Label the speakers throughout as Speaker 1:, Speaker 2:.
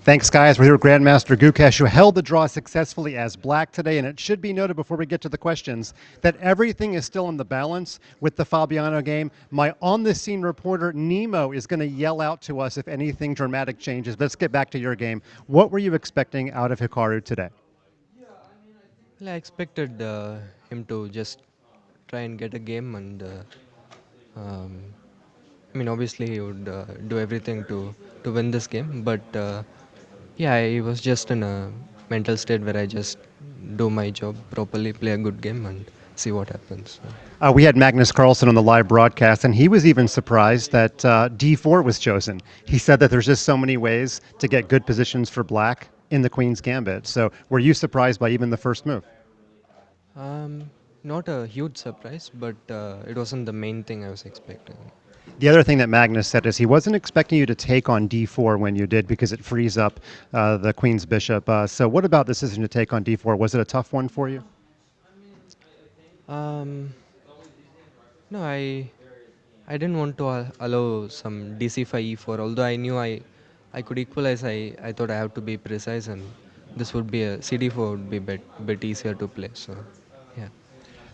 Speaker 1: Thanks, guys. We're here with Grandmaster Gukesh, who held the draw successfully as black today. And it should be noted before we get to the questions that everything is still in the balance with the Fabiano game. My on-the-scene reporter, Nemo, is going to yell out to us if anything dramatic changes. Let's get back to your game. What were you expecting out of Hikaru today?
Speaker 2: Well, I expected him to just try and get a game, and um, I mean, obviously he would do everything to win this game. But yeah, I was just in a mental state where I just do my job properly, play a good game, and see what happens. So,
Speaker 1: We had Magnus Carlsen on the live broadcast, and he was even surprised that D4 was chosen. He said that there's just so many ways to get good positions for black in the Queen's Gambit. So were you surprised by even the first move?
Speaker 2: um, not a huge surprise, but it wasn't the main thing I was expecting.
Speaker 1: The other thing that Magnus said is he wasn't expecting you to take on D4 when you did because it frees up the Queen's Bishop. So what about the decision to take on D4? Was it a tough one for you?
Speaker 2: Um, no, I didn't want to allow some DC5 E4. Although I knew I could equalize, I thought I have to be precise, and this would be a CD4 would be bit easier to play. So, yeah.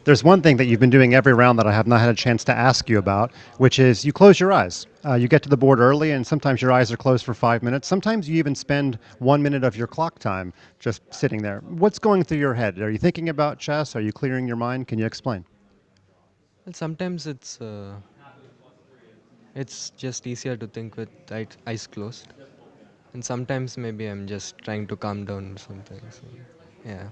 Speaker 1: There's one thing that you've been doing every round that I have not had a chance to ask you about, which is you close your eyes. You get to the board early, and sometimes your eyes are closed for 5 minutes. Sometimes you even spend 1 minute of your clock time just sitting there. What's going through your head? Are you thinking about chess? Are you clearing your mind? Can you explain?
Speaker 2: Well, sometimes it's just easier to think with eyes closed, and sometimes maybe I'm just trying to calm down or something. So, yeah.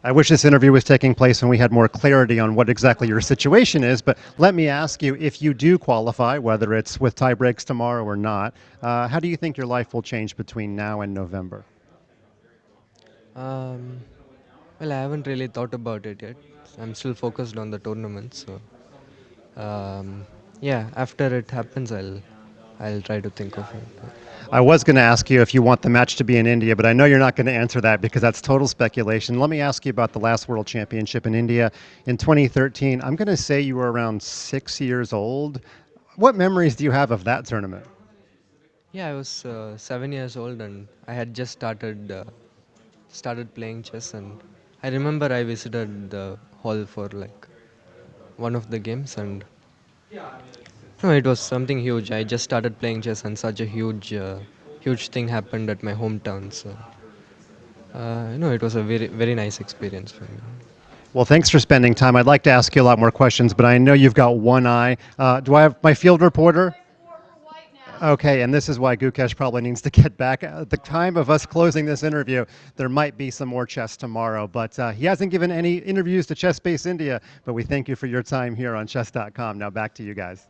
Speaker 1: I wish this interview was taking place when we had more clarity on what exactly your situation is, but let me ask you, if you do qualify, whether it's with tie breaks tomorrow or not, how do you think your life will change between now and November?
Speaker 2: Um, well, I haven't really thought about it yet. I'm still focused on the tournament, so yeah. After it happens, I'll try to think of it.
Speaker 1: I was going to ask you if you want the match to be in India, but I know you're not going to answer that because that's total speculation. Let me ask you about the last World Championship in India in 2013. I'm going to say you were around 6 years old. What memories do you have of that tournament?
Speaker 2: Yeah, I was 7 years old, and I had just started playing chess, and I remember I visited the hall for like one of the games, and no, it was something huge. I just started playing chess, and such a huge thing happened at my hometown. So, it was a very nice experience for me.
Speaker 1: Well, thanks for spending time. I'd like to ask you a lot more questions, but I know you've got one eye. Do I have my field reporter? Okay, and this is why Gukesh probably needs to get back. At the time of us closing this interview, there might be some more chess tomorrow, but he hasn't given any interviews to Chess Base India, but we thank you for your time here on chess.com. Now back to you guys.